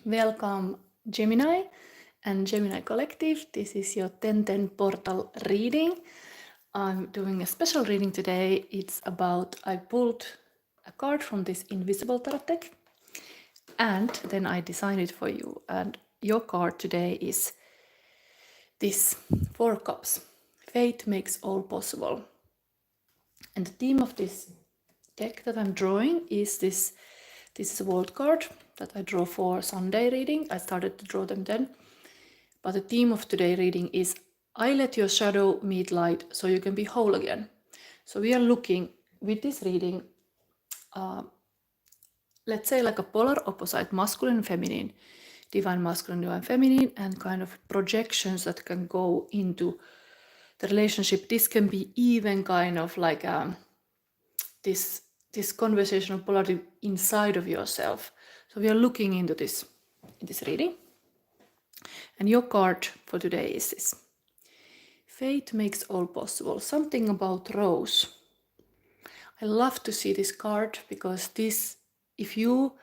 Welcome Gemini and Gemini Collective. This is your 1010 portal reading. I'm doing a special reading today. It's about, I pulled a card from this invisible tarot deck and then I designed it for you. And your card today is this 4 Cups. Fate makes all possible. And the theme of this deck that I'm drawing is this is a world card that I draw for Sunday reading. I started to draw them then. But the theme of today's reading is I let your shadow meet light so you can be whole again. So we are looking with this reading, let's say like a polar opposite, masculine and feminine, divine masculine, divine feminine, and kind of projections that can go into the relationship. This can be even kind of like this conversational polarity inside of yourself. So we are looking into this in this reading. And your card for today is this. Fate makes all possible. Something about rose. I love to see this card because this, if you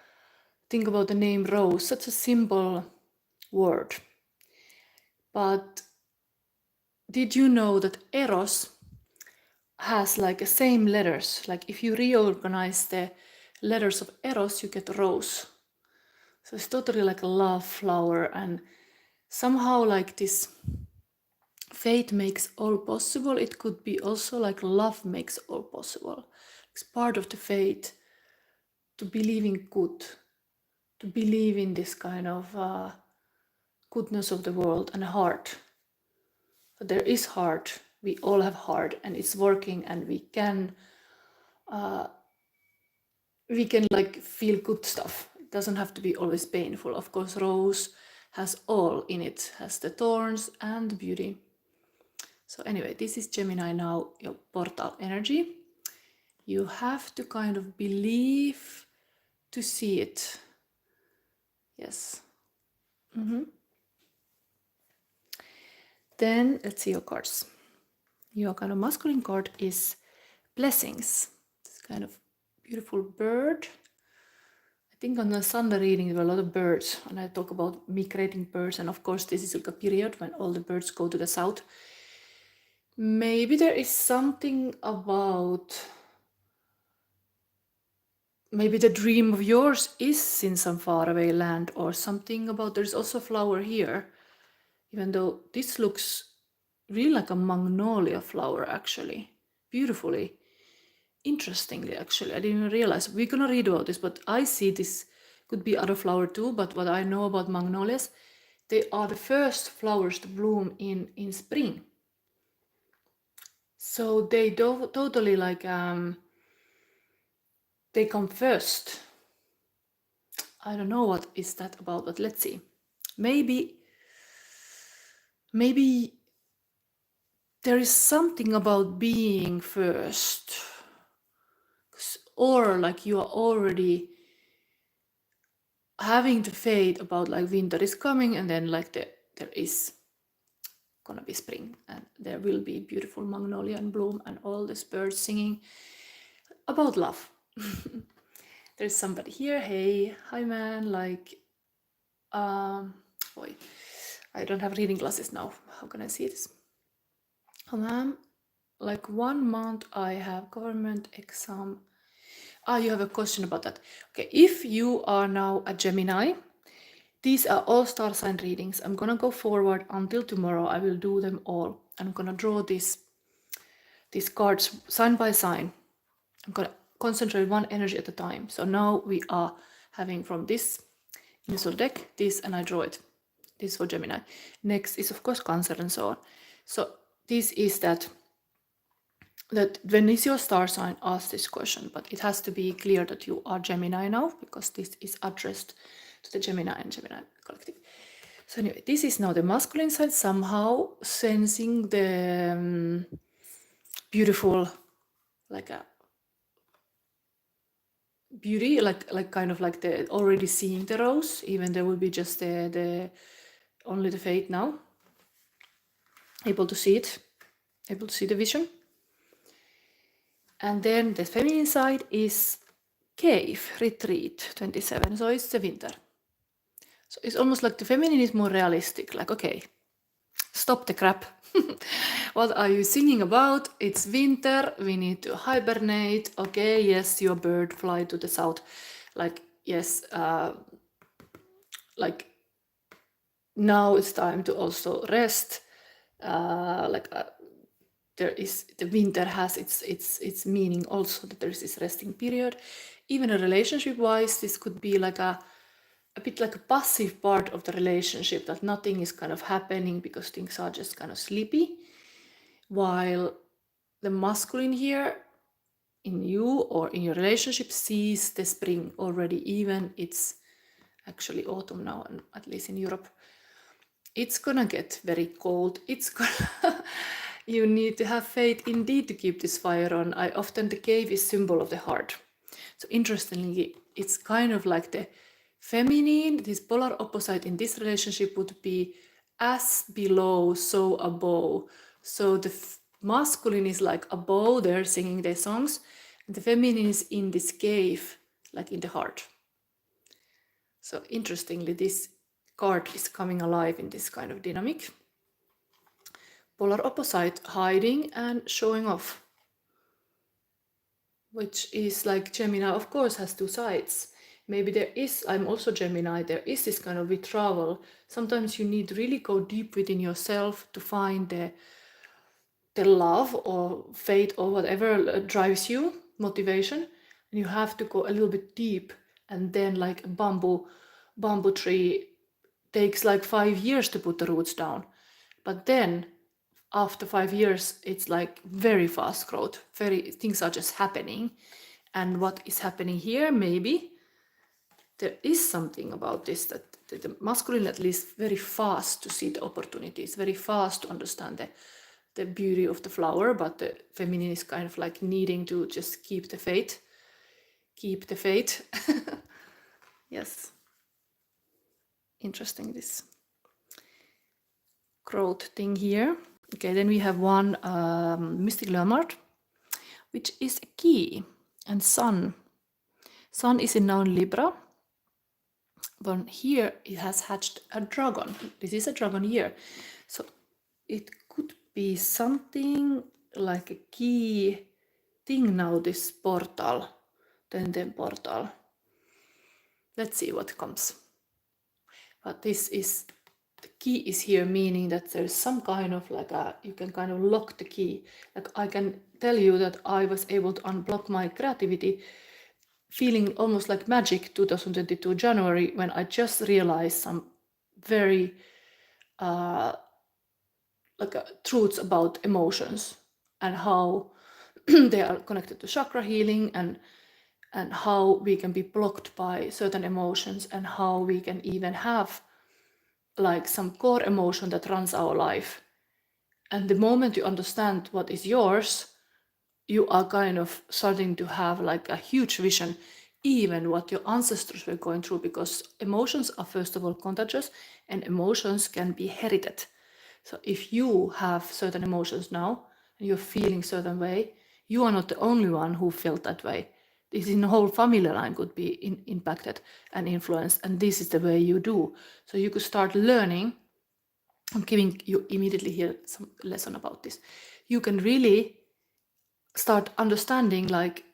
think about the name rose, such a simple word. But did you know that Eros has like the same letters? Like if you reorganize the letters of Eros, you get rose. So it's totally like a love flower, and somehow like this fate makes all possible. It could be also like love makes all possible. It's part of the fate to believe in good, to believe in this kind of goodness of the world and heart. But there is heart. We all have heart, and it's working, and we can like feel good stuff. It doesn't have to be always painful. Of course, rose has all in it, has the thorns and the beauty. So anyway, this is Gemini now, your portal energy. You have to kind of believe to see it. Yes. Then let's see your cards. Your kind of masculine card is blessings. This kind of beautiful bird. I think on the Sunday reading there were a lot of birds, and I talk about migrating birds, and of course this is like a period when all the birds go to the south. Maybe there is something about, maybe the dream of yours is in some faraway land, or something about, there's also a flower here, even though this looks really like a magnolia flower actually, beautifully. Interestingly, actually, I didn't even realize. We're gonna read about this, but I see this could be other flower too. But what I know about magnolias, they are the first flowers to bloom in spring. So they totally like they come first. I don't know what is that about, but let's see. Maybe there is something about being first. Or like you are already having the faith about like winter is coming, and then like there is gonna be spring, and there will be beautiful magnolia and bloom and all these birds singing about love. There's somebody here. Hey, hi man, like boy, I don't have reading glasses now. How can I see this? Oh ma'am, like 1 month I have government exam. You have a question about that. Okay, if you are now a Gemini, these are all star sign readings. I'm gonna go forward until tomorrow. I will do them all. I'm gonna draw these cards sign by sign. I'm gonna concentrate one energy at a time. So now we are having from this initial deck, this, and I draw it. This is for Gemini. Next is of course Cancer and so on. So this is that when is your star sign, ask this question, but it has to be clear that you are Gemini now, because this is addressed to the Gemini and Gemini collective. So anyway, this is now the masculine side, somehow sensing the beautiful, like a beauty, like kind of like the already seeing the rose, even there will be just the only the fate now, able to see it, able to see the vision. And then the feminine side is cave, retreat, 27. So it's the winter. So it's almost like the feminine is more realistic, like, okay, stop the crap. What are you singing about? It's winter, we need to hibernate. Okay, yes, your bird fly to the south. Like, yes, like now it's time to also rest. There is, the winter has its meaning also, that there is this resting period. Even a relationship wise, this could be like a bit like a passive part of the relationship, that nothing is kind of happening because things are just kind of sleepy, while the masculine here in you or in your relationship sees the spring already, even it's actually autumn now, and at least in Europe. It's gonna get very cold. It's gonna you need to have faith indeed to keep this fire on. The cave is symbol of the heart. So interestingly, it's kind of like the feminine, this polar opposite in this relationship would be as below, so above. So the masculine is like above, they're singing their songs, and the feminine is in this cave, like in the heart. So interestingly, this card is coming alive in this kind of dynamic. Polar opposite, hiding and showing off, which is like Gemini, of course, has two sides. Maybe there is, I'm also Gemini, there is this kind of withdrawal. Sometimes you need to really go deep within yourself to find the love or faith or whatever drives you, motivation. And you have to go a little bit deep, and then like a bamboo tree takes like 5 years to put the roots down. But then after 5 years, it's like very fast growth. Things are just happening. And what is happening here, maybe there is something about this, that the masculine at least very fast to see the opportunities, very fast to understand the beauty of the flower, but the feminine is kind of like needing to just keep the faith. Yes, interesting, this growth thing here. Okay, then we have one mystic landmark, which is a key, and sun. Sun is in noun Libra. But here it has hatched a dragon. This is a dragon year. So it could be something like a key thing now, this portal, then portal. Let's see what comes. But this is, the key is here, meaning that there's some kind of like you can kind of lock the key. Like I can tell you that I was able to unblock my creativity, feeling almost like magic, 2022 January, when I just realized some very truths about emotions and how they are connected to chakra healing, and how we can be blocked by certain emotions, and how we can even have like some core emotion that runs our life. And the moment you understand what is yours, you are kind of starting to have like a huge vision, even what your ancestors were going through, because emotions are first of all contagious, and emotions can be heralded. So if you have certain emotions now and you're feeling certain way, you are not the only one who felt that way. This in the whole family line could be impacted and influenced, and this is the way you do. So you could start learning. I'm giving you immediately here some lesson about this. You can really start understanding, like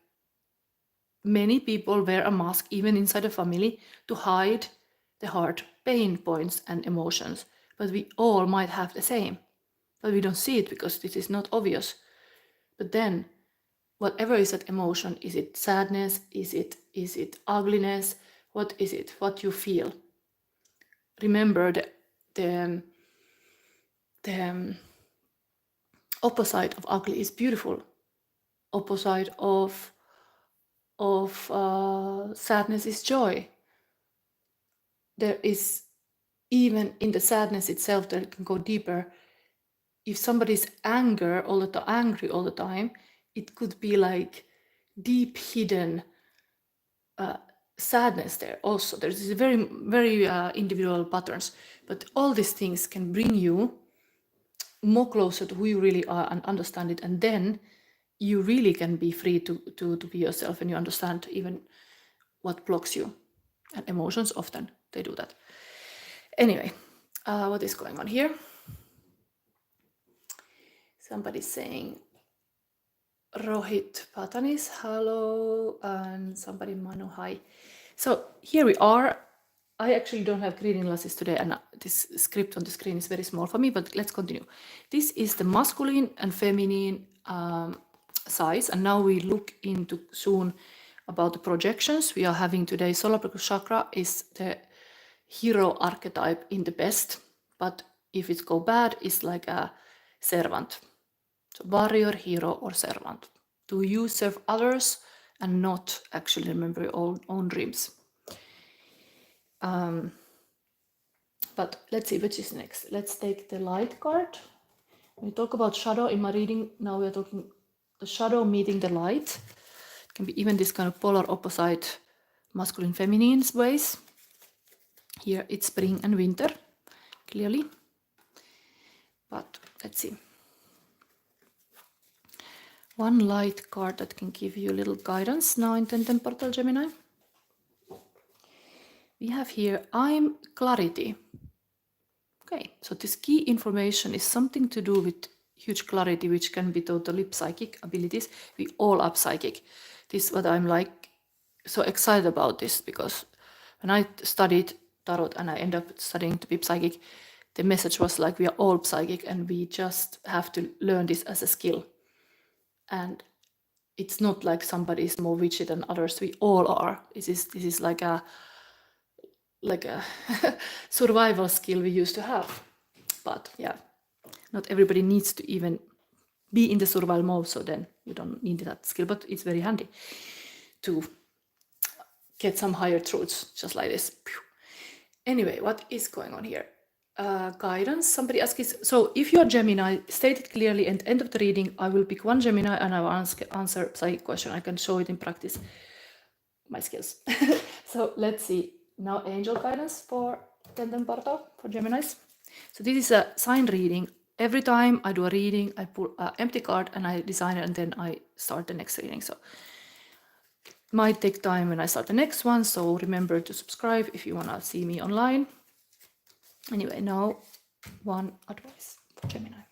many people wear a mask even inside a family to hide the hard pain points and emotions, but we all might have the same, but we don't see it because this is not obvious. But then whatever is that emotion, is it sadness, is it ugliness, what is it, what you feel, remember the opposite of ugly is beautiful. Opposite of sadness is joy. There is, even in the sadness itself, that it can go deeper. If somebody's angry all the time, it could be like deep hidden sadness there also. There's this very, very individual patterns, but all these things can bring you more closer to who you really are and understand it, and then you really can be free to be yourself, and you understand even what blocks you. And emotions often, they do that. Anyway, what is going on here? Somebody's saying Rohit Patanis, hello, and somebody Manu, hi. So here we are. I actually don't have reading glasses today, and this script on the screen is very small for me, but let's continue. This is the masculine and feminine size, and now we look into soon about the projections. We are having today solar plexus chakra is the hero archetype in the best, but if it go bad, it's like a servant. So warrior, hero, or servant. Do you serve others and not actually remember your own dreams? But let's see which is next. Let's take the light card. When we talk about shadow in my reading, now we are talking the shadow meeting the light. It can be even this kind of polar opposite masculine feminine ways. Here it's spring and winter, clearly. But let's see. One light card that can give you a little guidance now in 10 portal Gemini. We have here, I'm clarity. Okay, so this key information is something to do with huge clarity, which can be totally psychic abilities. We all are psychic. This is what I'm like so excited about this, because when I studied tarot and I ended up studying to be psychic, the message was like we are all psychic and we just have to learn this as a skill. And it's not like somebody is more witchy than others. We all are. This is like a survival skill we used to have. But yeah, not everybody needs to even be in the survival mode, so then you don't need that skill, but it's very handy to get some higher truths just like this. Anyway, what is going on here? Guidance. Somebody asks, so if you're Gemini, state it clearly, and end of the reading I will pick one Gemini and I will answer psychic question. I can show it in practice, my skills. So let's see now, angel guidance for 10 portal for Geminis. So this is a sign reading. Every time I do a reading, I pull an empty card and I design it, and then I start the next reading. So it might take time when I start the next one, so remember to subscribe if you want to see me online. Anyway, now one advice for Gemini.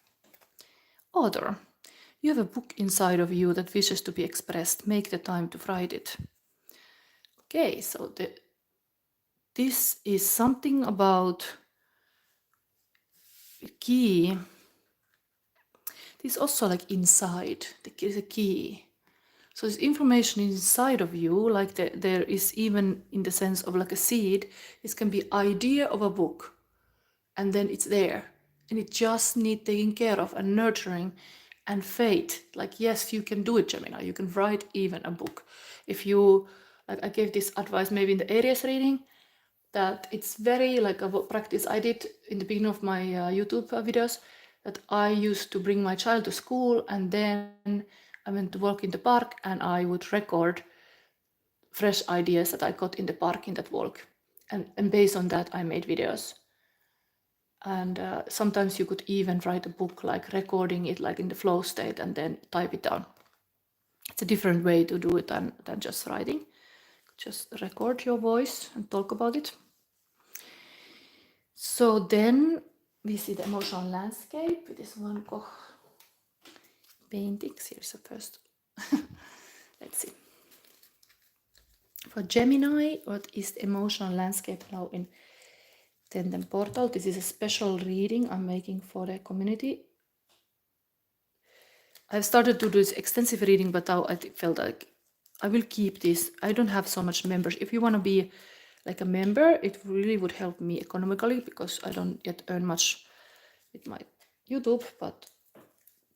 Author, you have a book inside of you that wishes to be expressed. Make the time to write it. Okay, so this is something about key. This is also like inside. There's a key. So this information inside of you, like there is even in the sense of like a seed. This can be idea of a book, and then it's there, and it just needs taking care of and nurturing and faith. Like, yes, you can do it, Gemini. You can write even a book. If you, like I gave this advice maybe in the Aries reading, that it's very like a practice I did in the beginning of my YouTube videos, that I used to bring my child to school, and then I went to walk in the park and I would record fresh ideas that I got in the park in that walk. And based on that, I made videos. And sometimes you could even write a book, like recording it like in the flow state and then type it down. It's a different way to do it than just writing. Just record your voice and talk about it. So then we see the emotional landscape with this one paintings. Here's the first. Let's see. For Gemini, what is the emotional landscape now in 10 portal? This is a special reading I'm making for the community. I've started to do this extensive reading, but now I felt like I will keep this. I don't have so much members. If you want to be like a member, it really would help me economically, because I don't yet earn much with my YouTube, but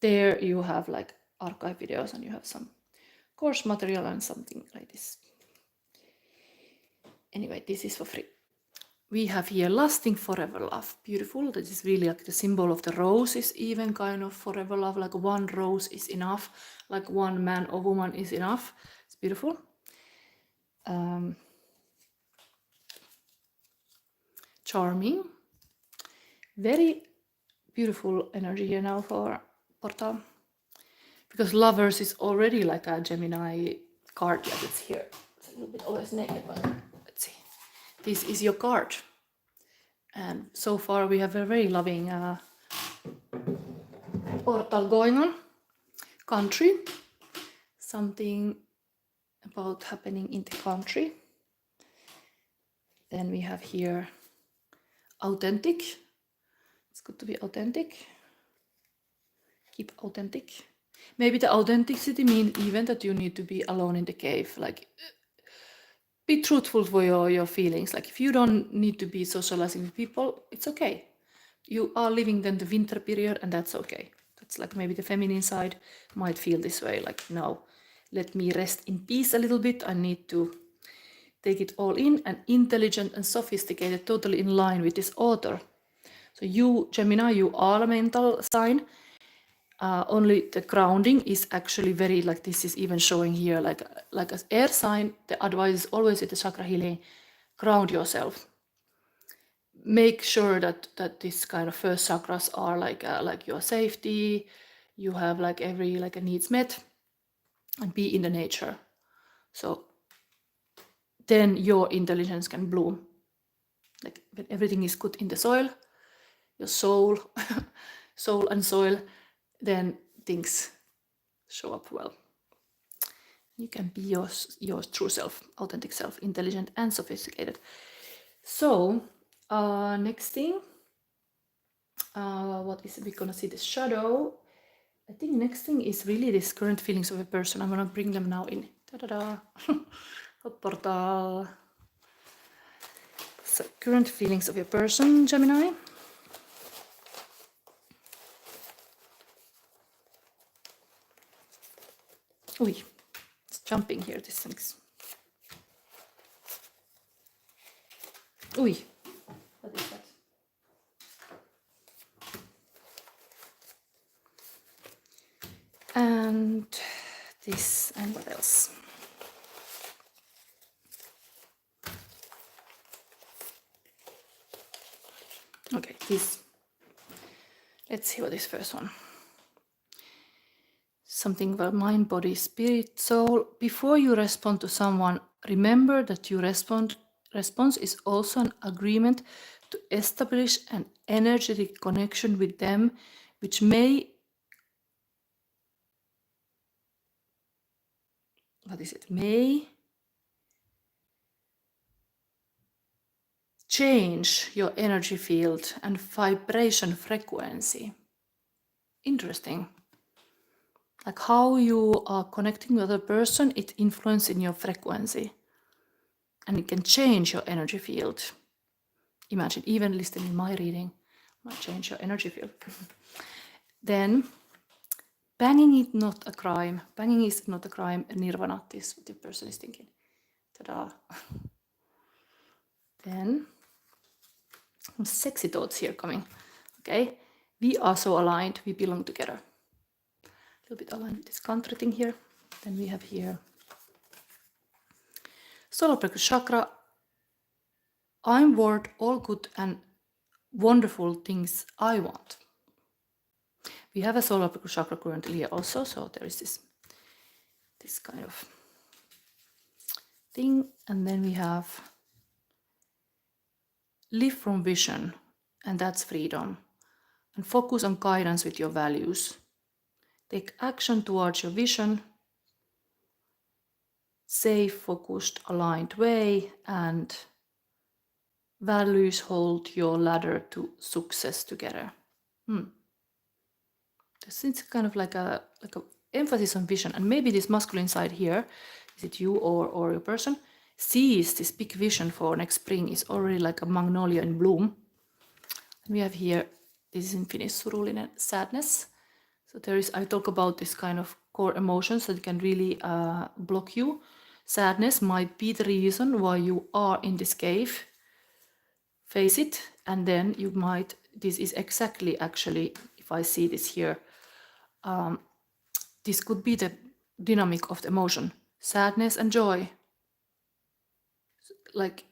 there you have like archive videos and you have some course material and something like this. Anyway, this is for free. We have here lasting forever love. Beautiful. This is really like the symbol of the rose is even kind of forever love, like one rose is enough, like one man or woman is enough. It's beautiful. Charming. Very beautiful energy here now for portal, because lovers is already like a Gemini card, like it's here. It's a little bit always naked, but let's see. This is your card, And so far we have a very loving portal going on. Country, something about happening in the country. Then we have here authentic. It's good to be authentic. Keep authentic. Maybe the authenticity means even that you need to be alone in the cave. Like, be truthful for your feelings. Like, if you don't need to be socializing with people, it's okay. You are living then the winter period, and that's okay. That's like maybe the feminine side might feel this way. Like, no, let me rest in peace a little bit. I need to take it all in, and intelligent and sophisticated, totally in line with this author. So you, Gemini, you are a mental sign. Only the grounding is actually very, like this is even showing here, like as air sign, the advice is always with the chakra healing, ground yourself. Make sure that this kind of first chakras are like your safety, you have like every like a needs met, and be in the nature. So then your intelligence can bloom. Like when everything is good in the soil, your soul, soul and soil, then things show up well. You can be your true self, authentic self, intelligent and sophisticated. So next thing, what is it? We're gonna see the shadow. I think next thing is really this current feelings of a person. I'm gonna bring them now in. Ta-da-da. Portal. So current feelings of your person, Gemini. Ui, it's jumping here, these things. Ui, what is that? And this, and what else? Okay, this. Let's see what is first one. Something about mind, body, spirit, soul. Before you respond to someone, remember that your response is also an agreement to establish an energetic connection with them, which may, may change your energy field and vibration frequency. Interesting. Like how you are connecting with a person, it influences your frequency. And it can change your energy field. Imagine, even listening my reading might change your energy field. Then, banging is not a crime. Banging is not a crime. Nirvana, this is what the person is thinking. Ta-da. Then, some sexy thoughts here coming. Okay, we are so aligned. We belong together. A little bit aligned with this country thing here. Then we have here solar plexus chakra. I'm worth all good and wonderful things I want. We have a solar plexus chakra currently here also, so there is this kind of thing. And then we have live from vision, and that's freedom. And focus on guidance with your values. Take action towards your vision, safe, focused, aligned way, and values hold your ladder to success together. It's kind of like a emphasis on vision, and maybe this masculine side here, is it you or your person, sees this big vision for next spring is already like a magnolia in bloom. And we have here, this is in Finnish, surullinen, sadness. So there is, I talk about this kind of core emotions that can really block you. Sadness might be the reason why you are in this cave. Face it, and then you might, this is exactly actually, if I see this here, this could be the dynamic of the emotion, sadness and joy. Like,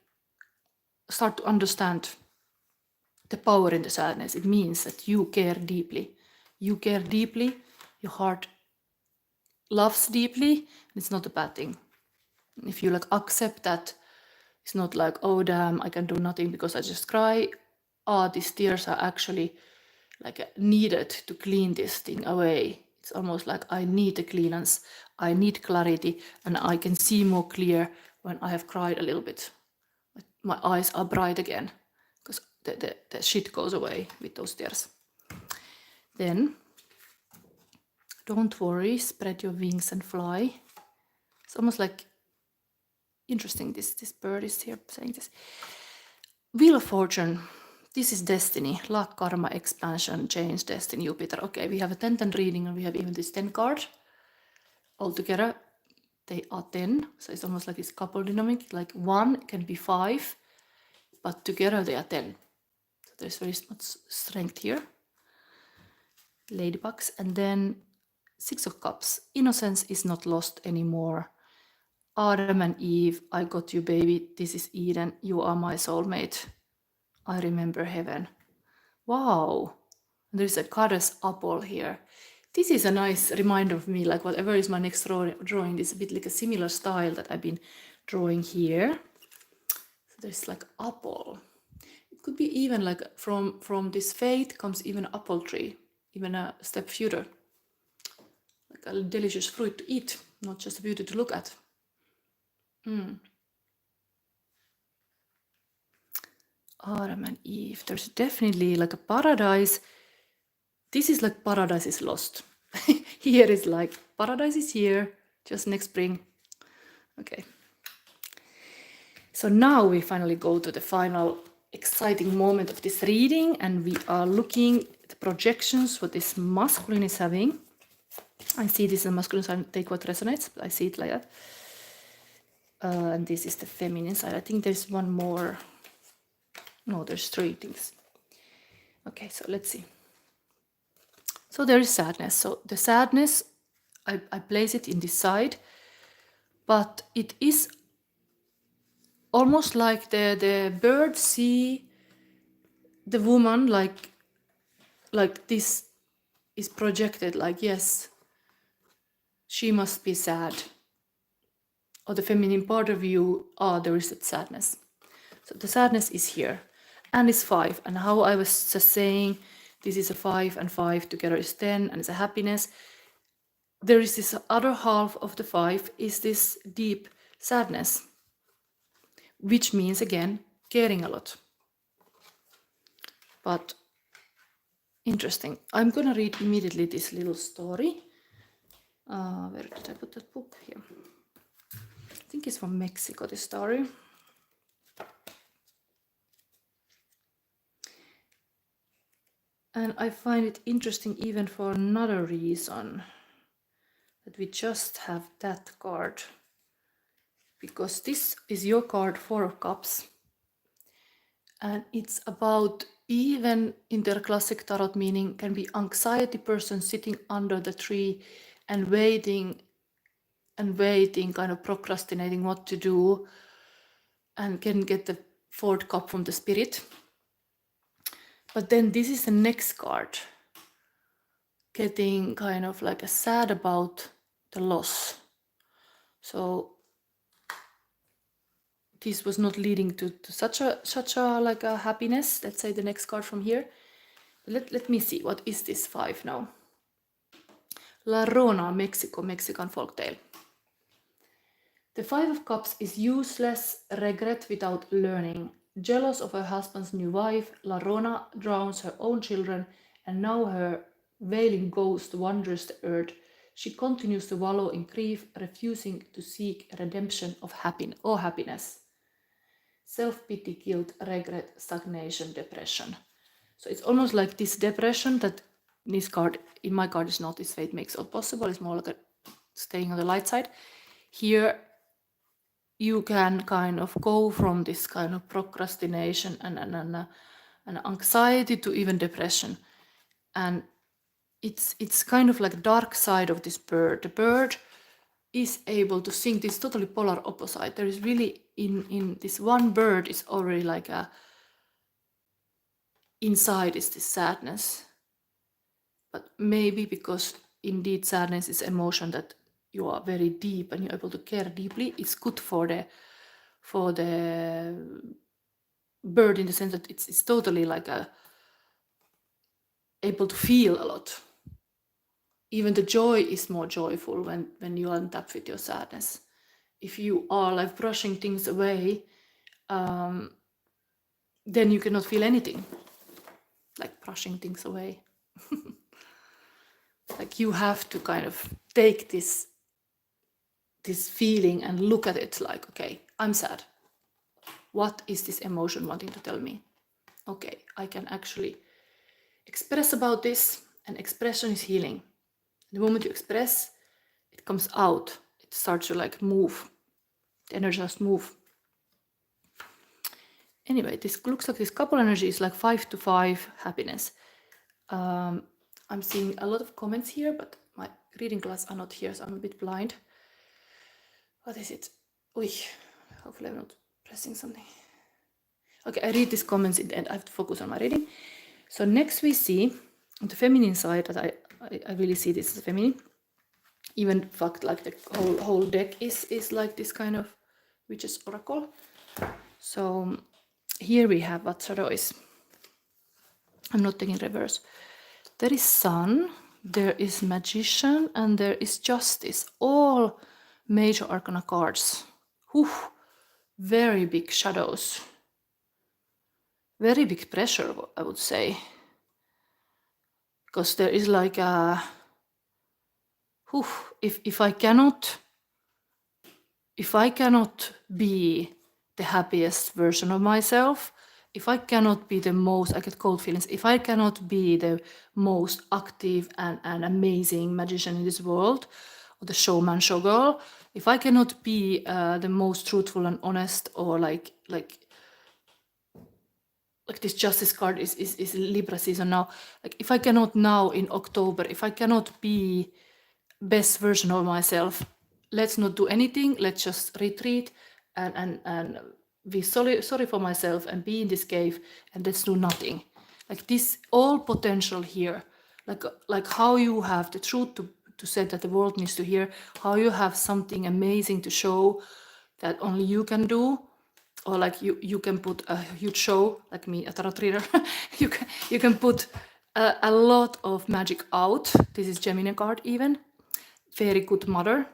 start to understand the power in the sadness. It means that you care deeply. You care deeply, your heart loves deeply, and it's not a bad thing. If you like accept that, it's not like, oh damn, I can do nothing because I just cry. these tears are actually like needed to clean this thing away. It's almost like I need the clearance, I need clarity, and I can see more clear when I have cried a little bit. My eyes are bright again because the shit goes away with those tears. Then, don't worry, spread your wings and fly. It's almost like interesting, this bird is here saying this. Wheel of Fortune, this is destiny, luck, karma, expansion, change, destiny, Jupiter. Okay, we have a 10-10 reading and we have even this 10 card. Altogether, they are 10, so it's almost like this couple dynamic, like 1 can be 5, but together they are 10. So there's very much strength here. Ladybugs, and then 6 of Cups, innocence is not lost anymore. Adam and Eve, I got you, baby, this is Eden, you are my soulmate. I remember heaven. Wow, there's a goddess apple here. This is a nice reminder of me, like whatever is my next drawing, this is a bit like a similar style that I've been drawing here. So there's like apple. It could be even like from this faith comes even apple tree, even a step further. Like a delicious fruit to eat, not just a beauty to look at. Adam and Eve, there's definitely like a paradise. This is like paradise is lost. Here is like paradise is here, just next spring. Okay. So now we finally go to the final exciting moment of this reading, and we are looking at the projections what this masculine is having. I see this in the masculine side, take what resonates, but I see it like that. And this is the feminine side. I think there's one more. No, there's 3 things. Okay, so let's see. So there is sadness. So the sadness, I place it in this side, but it is almost like the birds see the woman like this is projected, like yes, she must be sad. Or the feminine part of you, there is that sadness. So the sadness is here, and it's 5. And how I was just saying, this is a 5 and 5 together is 10, and it's a happiness. There is this other half of the 5 is this deep sadness, which means again caring a lot. But interesting. I'm gonna read immediately this little story. Where did I put that book? Here. I think it's from Mexico, this story. And I find it interesting even for another reason, that we just have that card. Because this is your card, 4 of Cups. And it's about, even in their classic tarot meaning, can be anxiety person sitting under the tree and waiting, kind of procrastinating what to do, and can get the 4th cup from the spirit. But then this is the next card, getting kind of like a sad about the loss. So this was not leading to such a like a happiness. Let's say the next card from here. Let me see, what is this 5 now? La Rona, Mexico, Mexican folktale. The 5 of Cups is useless, regret without learning. Jealous of her husband's new wife, La Rona drowns her own children, and now her wailing ghost wanders the earth. She continues to wallow in grief, refusing to seek redemption of happiness. Self-pity, guilt, regret, stagnation, depression. So it's almost like this depression that this card, in my card, is not this fate makes all possible. It's more like a staying on the light side. Here, you can kind of go from this kind of procrastination and anxiety to even depression. And it's kind of like dark side of this bird. The bird is able to sing this totally polar opposite. There is really, in this one bird is already like a, inside is this sadness. But maybe because indeed sadness is emotion that you are very deep and you're able to care deeply, it's good for the bird in the sense that it's totally like able to feel a lot. Even the joy is more joyful when you untap with your sadness. If you are like brushing things away, then you cannot feel anything. Like brushing things away. Like you have to kind of take this feeling and look at it like, okay, I'm sad. What is this emotion wanting to tell me? Okay, I can actually express about this, and expression is healing. The moment you express, it comes out. It starts to like move. The energy just move. Anyway, this looks like this couple energy is like 5 to 5 happiness. I'm seeing a lot of comments here, but my reading glasses are not here, so I'm a bit blind. What is it? Ui, hopefully I'm not pressing something. Okay, I read these comments in the end. I have to focus on my reading. So next we see on the feminine side that I really see this as feminine. Even in fact, like the whole deck is like this kind of witch's oracle. So here we have what shadow is. I'm not taking reverse. There is sun, there is magician, and there is justice. All major arcana cards. Whew, very big shadows. Very big pressure, I would say. Because there is like a... Whew, if I cannot be the happiest version of myself, if I cannot be the most, I get cold feelings, if I cannot be the most active and amazing magician in this world, or the showman, showgirl, if I cannot be the most truthful and honest, or like this justice card is Libra season now, like if I cannot now in October, if I cannot be best version of myself, let's not do anything, let's just retreat and be sorry for myself and be in this cave and let's do nothing. Like this all potential here, like how you have the truth to say that the world needs to hear, how you have something amazing to show that only you can do, or like you can put a huge show, like me, a tarot reader, you can put a lot of magic out. This is Gemini card even. Very good mother.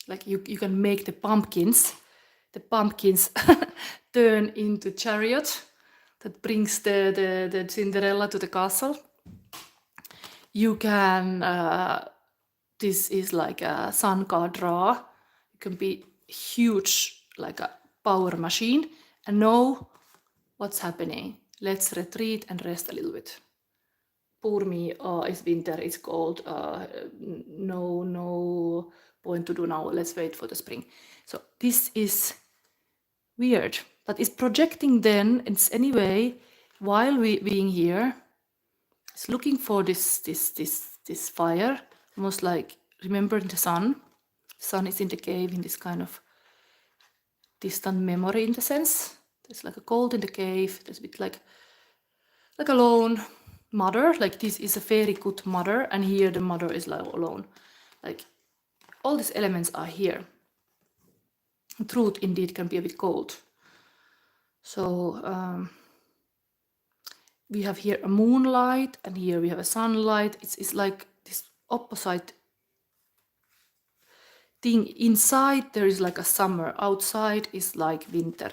Like you can make the pumpkins turn into chariot that brings the Cinderella to the castle. You can, this is like a sun card draw. You can be huge, like a power machine, and know what's happening. Let's retreat and rest a little bit. Poor me, it's winter, it's cold, no point to do now, let's wait for the spring. So this is weird, but it's projecting then, it's anyway, while we being here, it's looking for this fire, almost like, remember the sun? The sun is in the cave in this kind of distant memory in the sense. There's like a cold in the cave, there's a bit like a lone mother, like this is a very good mother, and here the mother is like alone. Like all these elements are here. Truth indeed can be a bit cold. So we have here a moonlight, and here we have a sunlight. It's like this opposite thing. Inside there is like a summer, outside is like winter.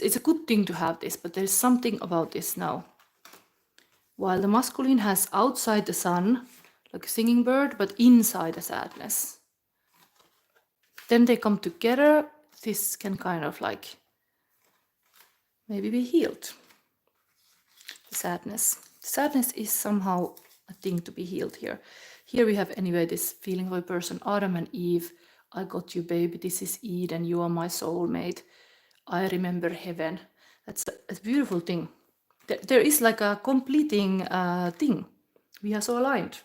It's a good thing to have this, but there's something about this now. While the masculine has outside the sun, like a singing bird, but inside a sadness. Then they come together, this can kind of like maybe be healed. The sadness. Sadness is somehow a thing to be healed here. Here we have anyway this feeling of a person, Adam and Eve, I got you baby, this is Eden, you are my soulmate, I remember heaven. That's a beautiful thing. There is like a completing thing. We are so aligned.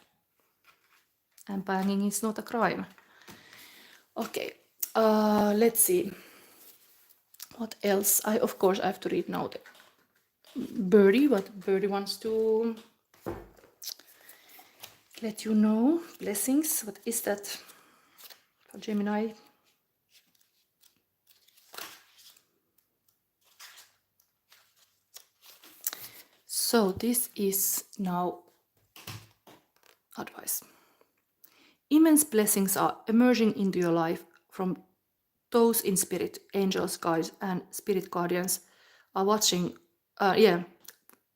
And banging is not a crime. Okay, let's see. What else? Of course, I have to read now the Birdie, what Birdie wants to let you know. Blessings, what is that for Gemini? So this is now advice. Immense blessings are emerging into your life from those in spirit. Angels, guides, and spirit guardians are watching.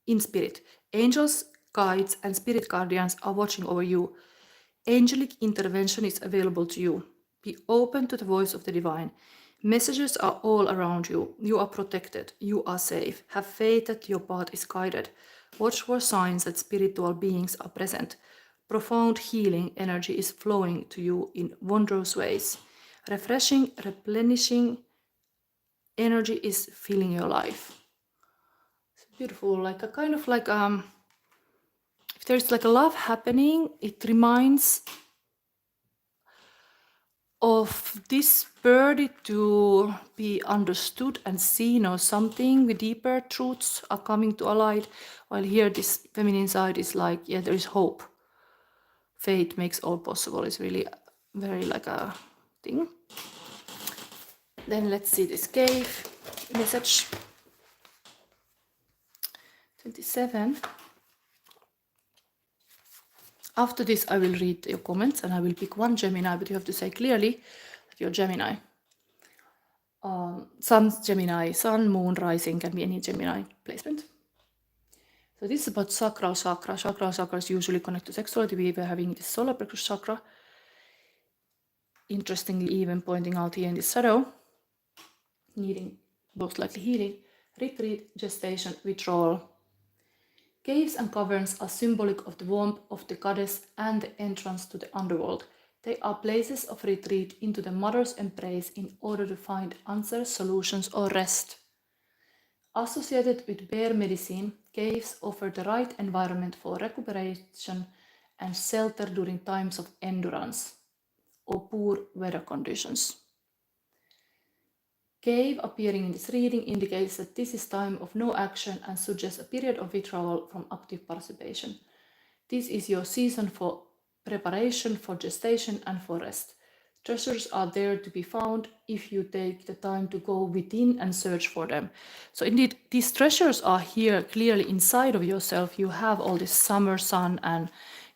In spirit. Angels, guides, and spirit guardians are watching over you. Angelic intervention is available to you. Be open to the voice of the divine. Messages are all around you. You are protected. You are safe. Have faith that your path is guided. Watch for signs that spiritual beings are present. Profound healing energy is flowing to you in wondrous ways. Refreshing, replenishing energy is filling your life. It's beautiful, like a kind of like if there's like a love happening, it reminds of this birdie to be understood and seen, or something with deeper truths are coming to a light, while here this feminine side is like, yeah, there is hope. Faith makes all possible. It's really very like a thing. Then let's see this cave message. 27. After this, I will read your comments and I will pick one Gemini, but you have to say clearly that you're Gemini. Sun's Gemini, Sun, Moon, Rising, can be any Gemini placement. So this is about sacral chakra. Sacral chakra is usually connected to sexuality. We were having this solar plexus chakra. Interestingly, even pointing out here in this shadow, needing most likely healing, retreat, gestation, withdrawal. Caves and caverns are symbolic of the warmth of the goddess and the entrance to the underworld. They are places of retreat into the mother's embrace in order to find answers, solutions, or rest. Associated with bear medicine, caves offer the right environment for recuperation and shelter during times of endurance or poor weather conditions. Cave appearing in this reading indicates that this is time of no action and suggests a period of withdrawal from active participation. This is your season for preparation, for gestation, and for rest. Treasures are there to be found if you take the time to go within and search for them. So indeed, these treasures are here clearly inside of yourself. You have all this summer sun, and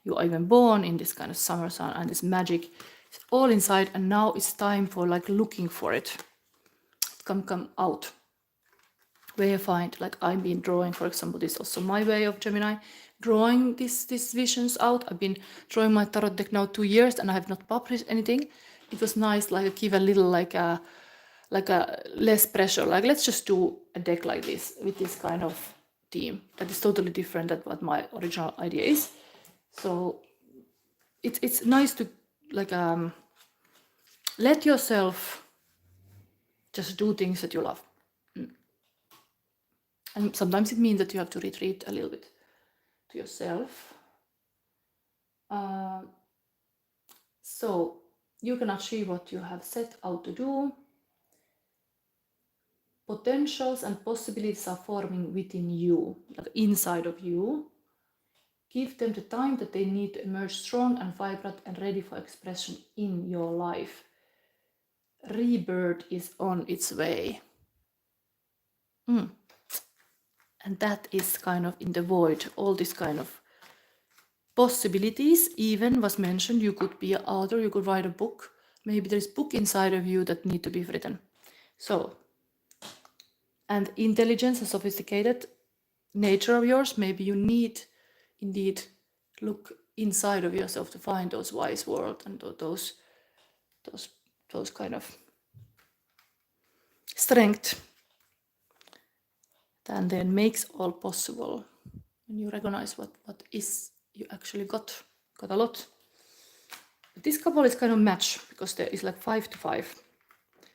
you are even born in this kind of summer sun and this magic. It's all inside, and now it's time for like looking for it. Come out. Where I find, like I've been drawing, for example, this is also my way of Gemini, drawing these visions out. I've been drawing my tarot deck now 2 years and I have not published anything. It was nice, like give a little like a less pressure, like let's just do a deck like this with this kind of theme that is totally different than what my original idea is. So it's nice to like let yourself just do things that you love. And sometimes it means that you have to retreat a little bit to yourself. So you can achieve what you have set out to do. Potentials and possibilities are forming within you, like inside of you. Give them the time that they need to emerge strong and vibrant and ready for expression in your life. Rebirth is on its way. And that is kind of in the void. All this kind of possibilities even was mentioned. You could be an author, you could write a book. Maybe there's a book inside of you that need to be written. So, and intelligence and sophisticated nature of yours, maybe you need indeed look inside of yourself to find those wise words and those kind of strength that then makes all possible. When you recognize what is you actually got a lot. But this couple is kind of match because there is like 5 to 5.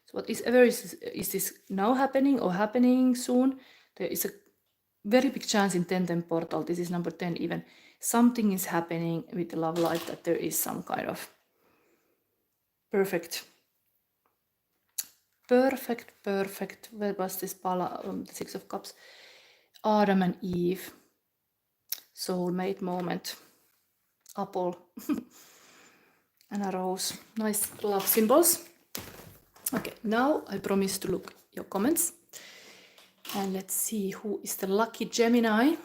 So whatever is this now happening or happening soon, there is a very big chance in 10 portal, this is number 10 even, something is happening with the love life, that there is some kind of perfect. Where was this the 6 of Cups? Adam and Eve, soulmate moment, apple and a rose, nice love symbols. Okay, now I promise to look your comments and let's see who is the lucky Gemini.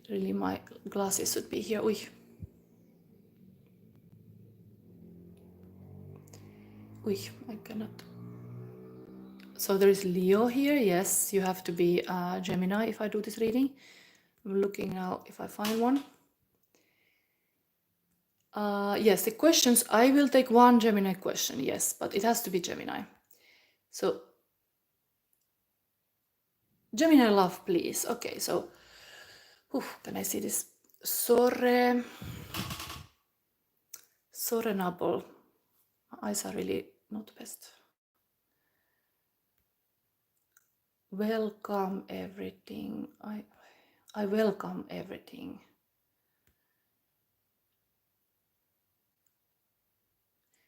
Really, my glasses should be here. Ui. Ui, I cannot. So there is Leo here. Yes, you have to be Gemini if I do this reading. I'm looking now if I find one. Yes, the questions, I will take one Gemini question, yes, but it has to be Gemini. So, Gemini love, please. Okay, so, can I see this? Sorenable. My eyes are really not best. Welcome everything. I welcome everything.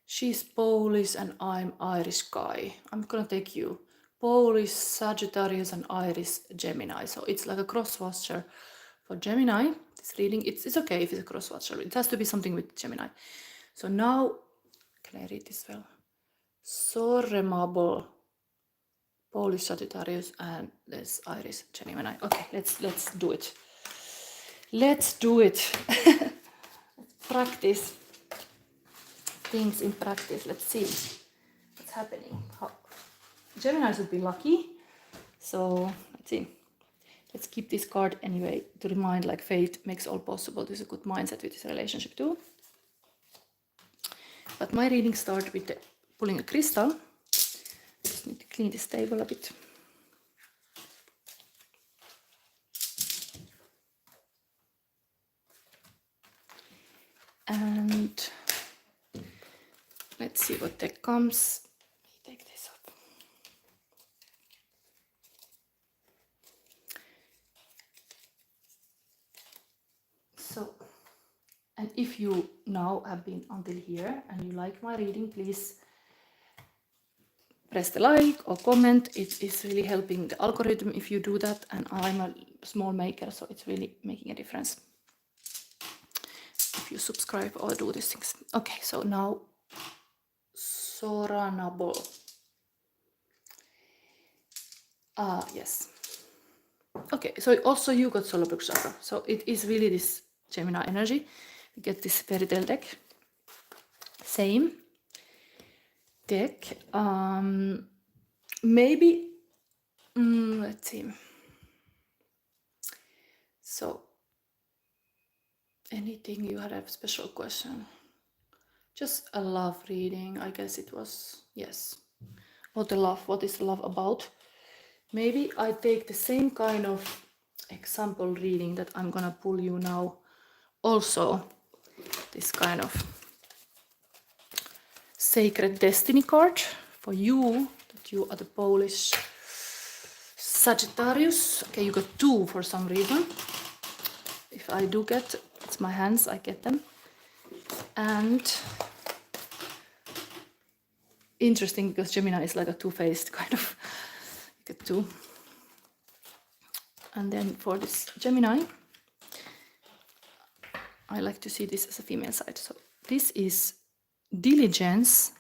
She's Polish and I'm Irish guy. I'm gonna take you. Polish, Sagittarius and Irish Gemini. So it's like a cross-watcher for Gemini. This reading, it's okay if it's a cross-watcher. It has to be something with Gemini. So now, can I read this well? Soremable, Polish, Sagittarius and this Irish Gemini. Okay, let's do it. Let's do it. Let's practice things in practice. Let's see what's happening. Geminis would be lucky. So let's see. Let's keep this card anyway to remind like fate makes all possible. This is a good mindset with this relationship too. But my reading starts with pulling a crystal. Just need to clean this table a bit. And let's see what deck comes. Let me take this up. So, and if you now have been until here and you like my reading, please press the like or comment. It is really helping the algorithm if you do that, and I'm a small maker, so it's really making a difference if you subscribe or do these things. Okay, so now Soranable. Yes. Okay, so also you got solar plexus chakra, so it is really this Gemini energy. You get this fairy tale deck. Same deck. Maybe let's see. So anything you had a special question? Just a love reading, I guess it was. Yes. What the love? What is love about? Maybe I take the same kind of example reading that I'm gonna pull you now. Also, this kind of sacred destiny card for you, that you are the Polish Sagittarius. Okay, you got two for some reason. If I do get, it's my hands, I get them. And interesting because Gemini is like a two-faced kind of, you get two. And then for this Gemini, I like to see this as a female side. So this is diligence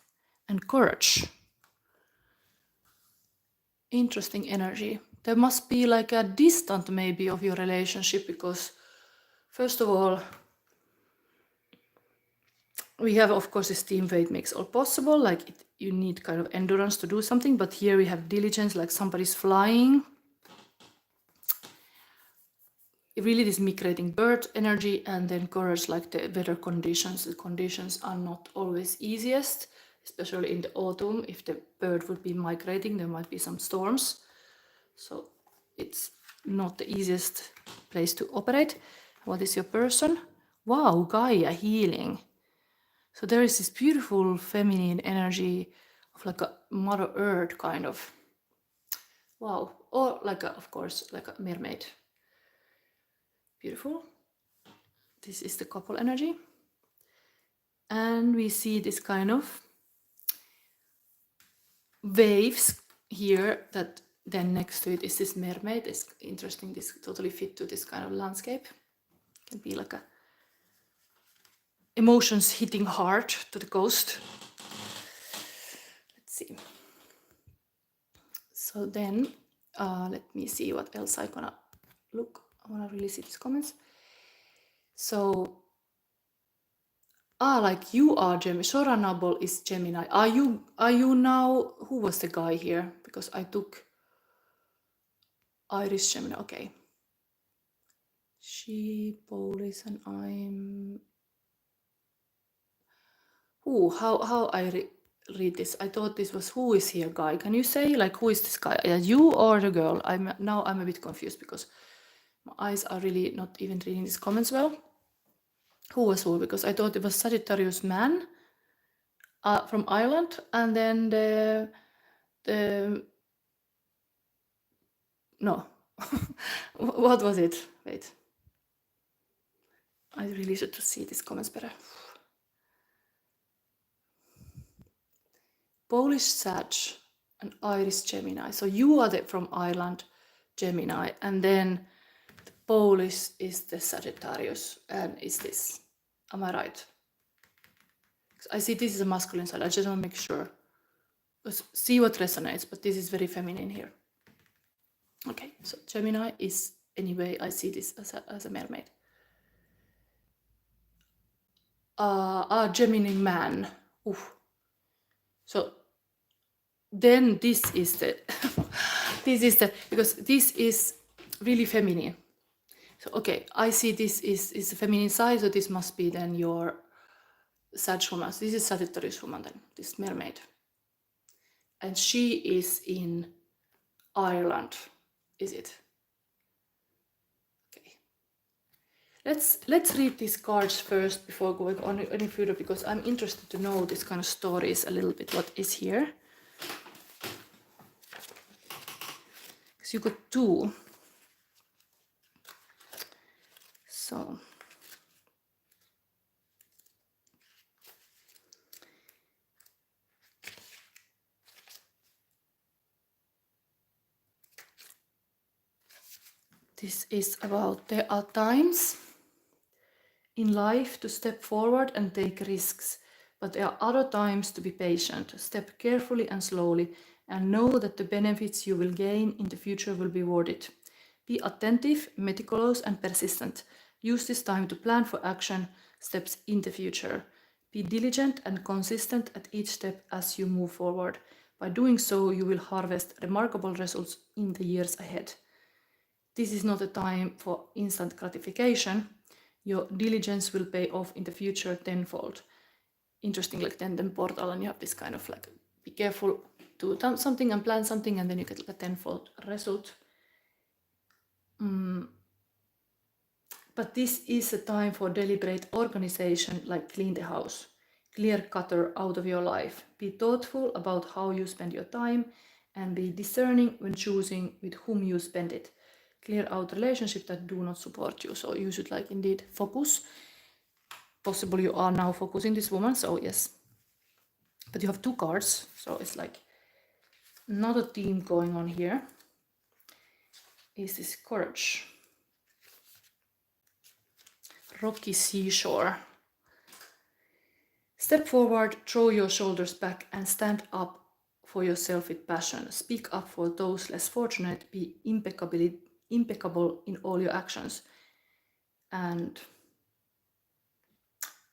and courage. Interesting energy. There must be like a distance maybe of your relationship, because first of all, we have, of course, this team fate makes all possible. Like you need kind of endurance to do something, but here we have diligence, like somebody's flying. Really this migrating bird energy, and then courage, like the weather conditions. The conditions are not always easiest, especially in the autumn. If the bird would be migrating, there might be some storms. So it's not the easiest place to operate. What is your person? Wow, Gaia, healing. So there is this beautiful feminine energy of like a Mother Earth kind of. Wow. Or like a, of course, like a mermaid. Beautiful. This is the couple energy. And we see this kind of waves here, that then next to it is this mermaid. It's interesting, this totally fit to this kind of landscape. It can be like a emotions hitting hard to the coast. Let's see. So then let me see what else I'm gonna look. I want to really see these comments. So, like you are Gemini. Shora Nabol is Gemini. Are you now? Who was the guy here? Because I took Irish Gemini. Okay. She, Polish, and I'm. How I read this? I thought this was who is here, guy. Can you say like who is this guy? You or the girl? I'm a bit confused because my eyes are really not even reading these comments well. Who was who? Because I thought it was Sagittarius man from Ireland, and then the no. What was it? Wait. I really should see these comments better. Polish Sag and Irish Gemini. So you are from Ireland, Gemini, and then the Polish is the Sagittarius, and is this? Am I right? I see this is a masculine side. I just want to make sure. Let's see what resonates, but this is very feminine here. Okay, so Gemini is, anyway, I see this as a mermaid. Gemini man. Oof. So then this is the because this is really feminine. So okay, I see this is the feminine side, so this must be then your Sag woman. So this is Sagittarius woman then, this mermaid. And she is in Ireland, is it? Okay. Let's read these cards first before going on any further, because I'm interested to know this kind of stories a little bit, what is here. Because you got two. So this is about there are times in life to step forward and take risks, but there are other times to be patient. Step carefully and slowly, and know that the benefits you will gain in the future will be worth it. Be attentive, meticulous, and persistent. Use this time to plan for action steps in the future. Be diligent and consistent at each step as you move forward. By doing so, you will harvest remarkable results in the years ahead. This is not a time for instant gratification. Your diligence will pay off in the future tenfold. Interesting, like then portal, and you have this kind of like, be careful, do something and plan something, and then you get like a tenfold result. But this is a time for deliberate organization, like clean the house, clear clutter out of your life. Be thoughtful about how you spend your time, and be discerning when choosing with whom you spend it. Clear out relationships that do not support you. So you should like indeed focus. Possibly you are now focusing this woman, so yes. But you have two cards, so it's like not a theme going on here. Is this courage? Rocky seashore. Step forward, throw your shoulders back, and stand up for yourself with passion. Speak up for those less fortunate. Be impeccable in all your actions, and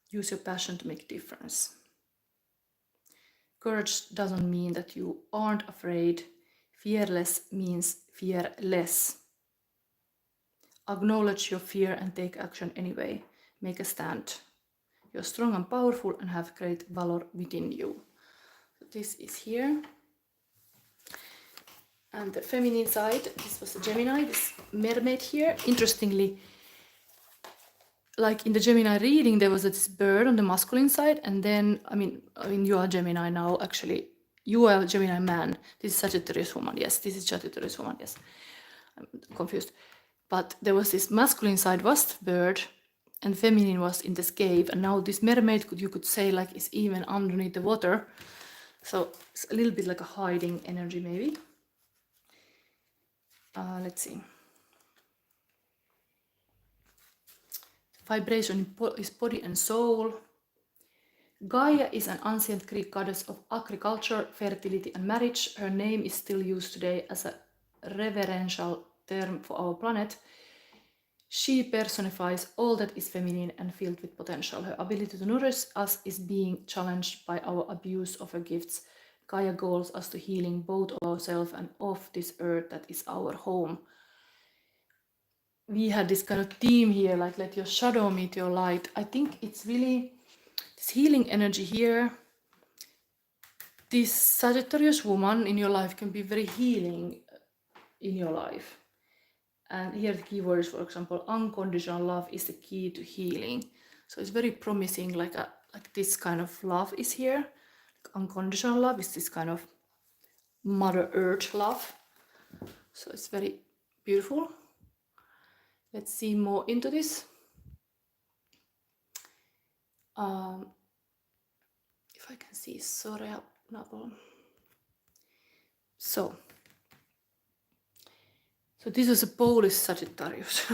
use your passion to make a difference. Courage doesn't mean that you aren't afraid. Fearless means fearless. Acknowledge your fear and take action anyway. Make a stand. You're strong and powerful and have great valor within you. So this is here. And the feminine side, this was the Gemini, this mermaid here. Interestingly, like in the Gemini reading, there was this bird on the masculine side, and then, I mean, you are Gemini now, actually. You are a Gemini man. This is Sagittarius woman, yes. This is Sagittarius woman, yes. I'm confused. But there was this masculine side was the bird, and feminine was in this cave, and now this mermaid, you could say, like, is even underneath the water. So it's a little bit like a hiding energy, maybe. Let's see. Vibration is body and soul. Gaia is an ancient Greek goddess of agriculture, fertility, and marriage. Her name is still used today as a reverential term for our planet. She personifies all that is feminine and filled with potential. Her ability to nourish us is being challenged by our abuse of her gifts. Gaia calls us to healing both of ourselves and of this earth that is our home. We had this kind of theme here, like let your shadow meet your light. I think it's really this healing energy here. This Sagittarius woman in your life can be very healing in your life. And here the keyword is, for example, unconditional love is the key to healing. So it's very promising, like this kind of love is here. Like unconditional love is this kind of Mother Earth love. So it's very beautiful. Let's see more into this. If I can see, sorry, so this is a Polish Sagittarius.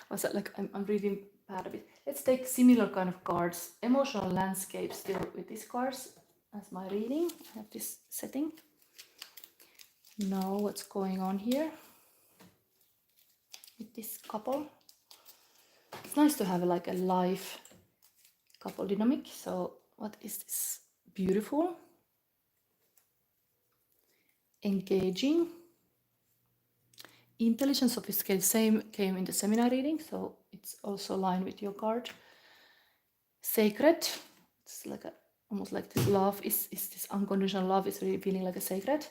Was that like I'm reading bad a bit. Let's take similar kind of cards. Emotional landscape still with these cards as my reading. I have this setting. Now what's going on here with this couple? It's nice to have like a live couple dynamic. So what is this? Beautiful, engaging, intelligent, sophisticated. Same came in the seminar reading, so it's also aligned with your card. Sacred. It's like almost like this love is this unconditional love is really feeling like a sacred.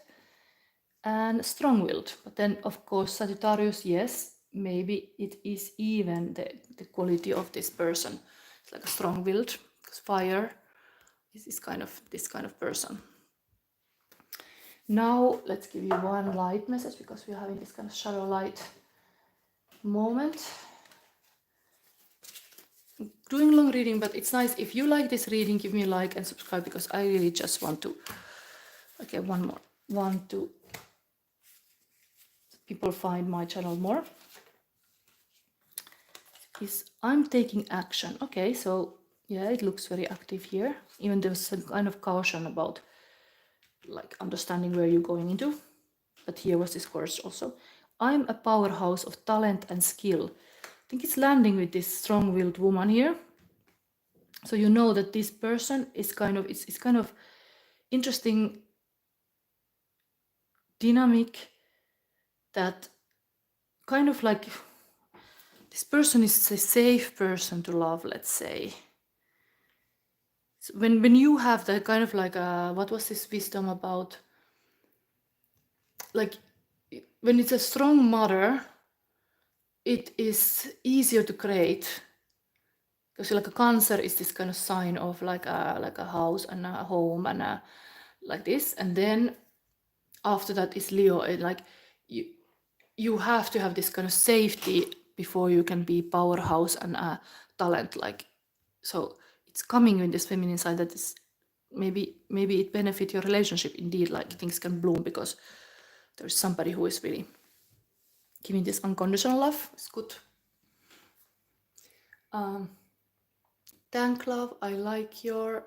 And strong-willed. But then of course Sagittarius, yes, maybe it is even the quality of this person. It's like a strong-willed, because fire is this kind of person. Now let's give you one light message, because we're having this kind of shadow light moment. I'm doing long reading, but it's nice if you like this reading, give me a like and subscribe, because I really just want to, okay, one more, want to people find my channel more. Is I'm taking action. Okay, so yeah, it looks very active here. Even there's some kind of caution about like understanding where you're going into. But here was this course also. I'm a powerhouse of talent and skill. I think it's landing with this strong-willed woman here. So you know that this person is kind of, it's kind of interesting dynamic that kind of like this person is a safe person to love, let's say. So when you have that kind of like what was this wisdom about? Like when it's a strong mother, it is easier to create, because like a Cancer is this kind of sign of like a house and a home and like this, and then after that is Leo. Like you have to have this kind of safety before you can be powerhouse and talent. Like so, it's coming in this feminine side that is maybe it benefit your relationship indeed. Like things can bloom because there's somebody who is really giving this unconditional love. It's good. Thank love. I like your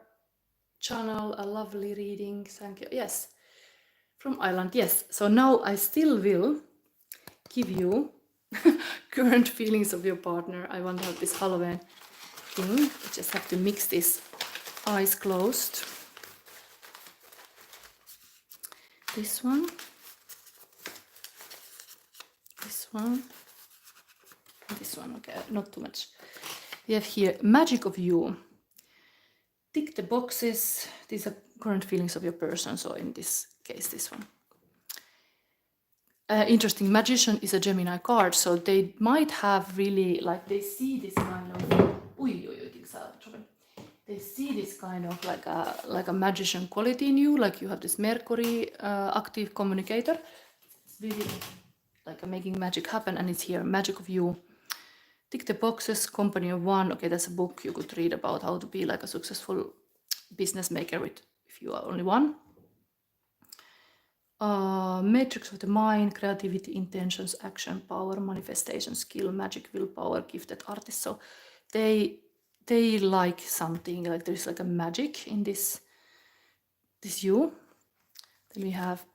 channel. A lovely reading. Thank you. Yes, from Ireland. Yes. So now I still will give you current feelings of your partner. I want to have this Halloween thing. I just have to mix this. Eyes closed. This one. This one. This one. Okay, not too much. We have here magic of you. Tick the boxes. These are current feelings of your person. So in this case, this one. Interesting, magician is a Gemini card, so they might have really, like, they see this kind of, they see this kind of like a magician quality in you, like you have this Mercury active communicator. It's really like making magic happen, and it's here, magic of you. Tick the boxes, company of one. Okay, that's a book you could read about how to be like a successful business maker if you are only one. Matrix of the mind, creativity, intentions, action, power, manifestation, skill, magic, willpower, gifted artist. So they like something, like there's like a magic in this you. Then we have,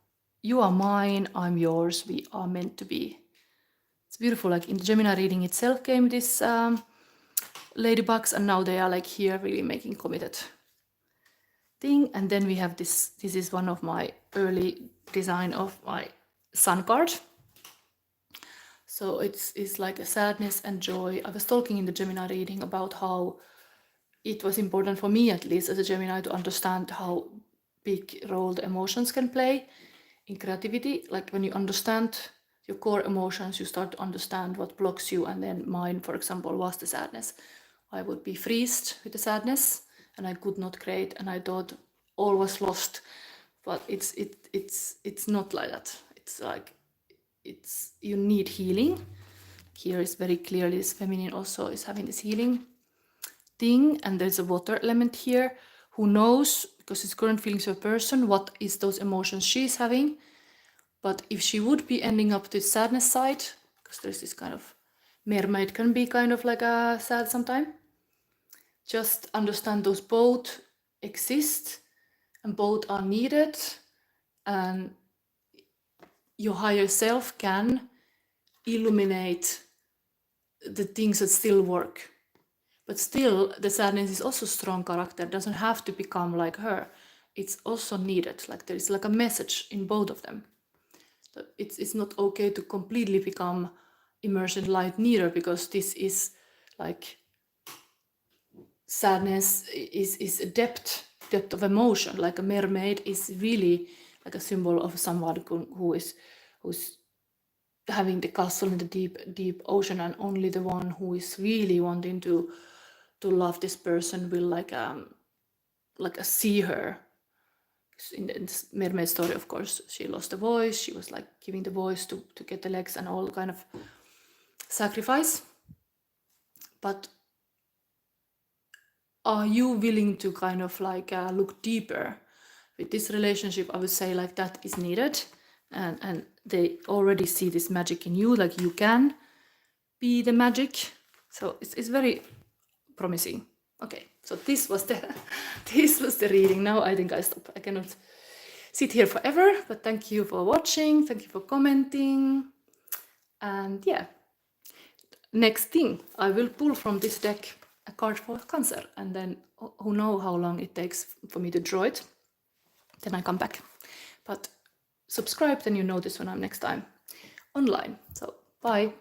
you are mine, I'm yours, we are meant to be. It's beautiful. Like in the Gemini reading itself came this ladybugs, and now they are like here really making committed thing. And then we have this is one of my early design of my sun card. So it's like a sadness and joy. I was talking in the Gemini reading about how it was important for me, at least as a Gemini, to understand how big role the emotions can play in creativity. Like when you understand your core emotions, you start to understand what blocks you. And then mine, for example, was the sadness. I would be freezed with the sadness and I could not create, and I thought all was lost. But it's not like that. It's like you need healing. Here is very clearly this feminine also is having this healing thing, and there's a water element here. Who knows, because it's current feelings of a person, what is those emotions she's having. But if she would be ending up to the sadness side, because there's this kind of mermaid can be kind of like a sad sometime, just understand those both exist and both are needed, and your higher self can illuminate the things that still work. But still, the sadness is also strong character, doesn't have to become like her. It's also needed. Like there is like a message in both of them. So it's not okay to completely become immersed in light neither, because this is like sadness is a depth of emotion. Like a mermaid is really like a symbol of someone who's having the castle in the deep ocean, and only the one who is really wanting to love this person will like see her. In this mermaid story, of course, she lost the voice. She was like giving the voice to get the legs and all kind of sacrifice. But are you willing to kind of like look deeper with this relationship? I would say like that is needed, and they already see this magic in you, like you can be the magic. So it's very promising. Okay, so this was the reading. Now I think I stop. I cannot sit here forever, but thank you for watching, thank you for commenting, and yeah, next thing I will pull from this deck a card for Cancer, and then who knows how long it takes for me to draw it, then I come back. But subscribe, then you notice when I'm next time online. So bye.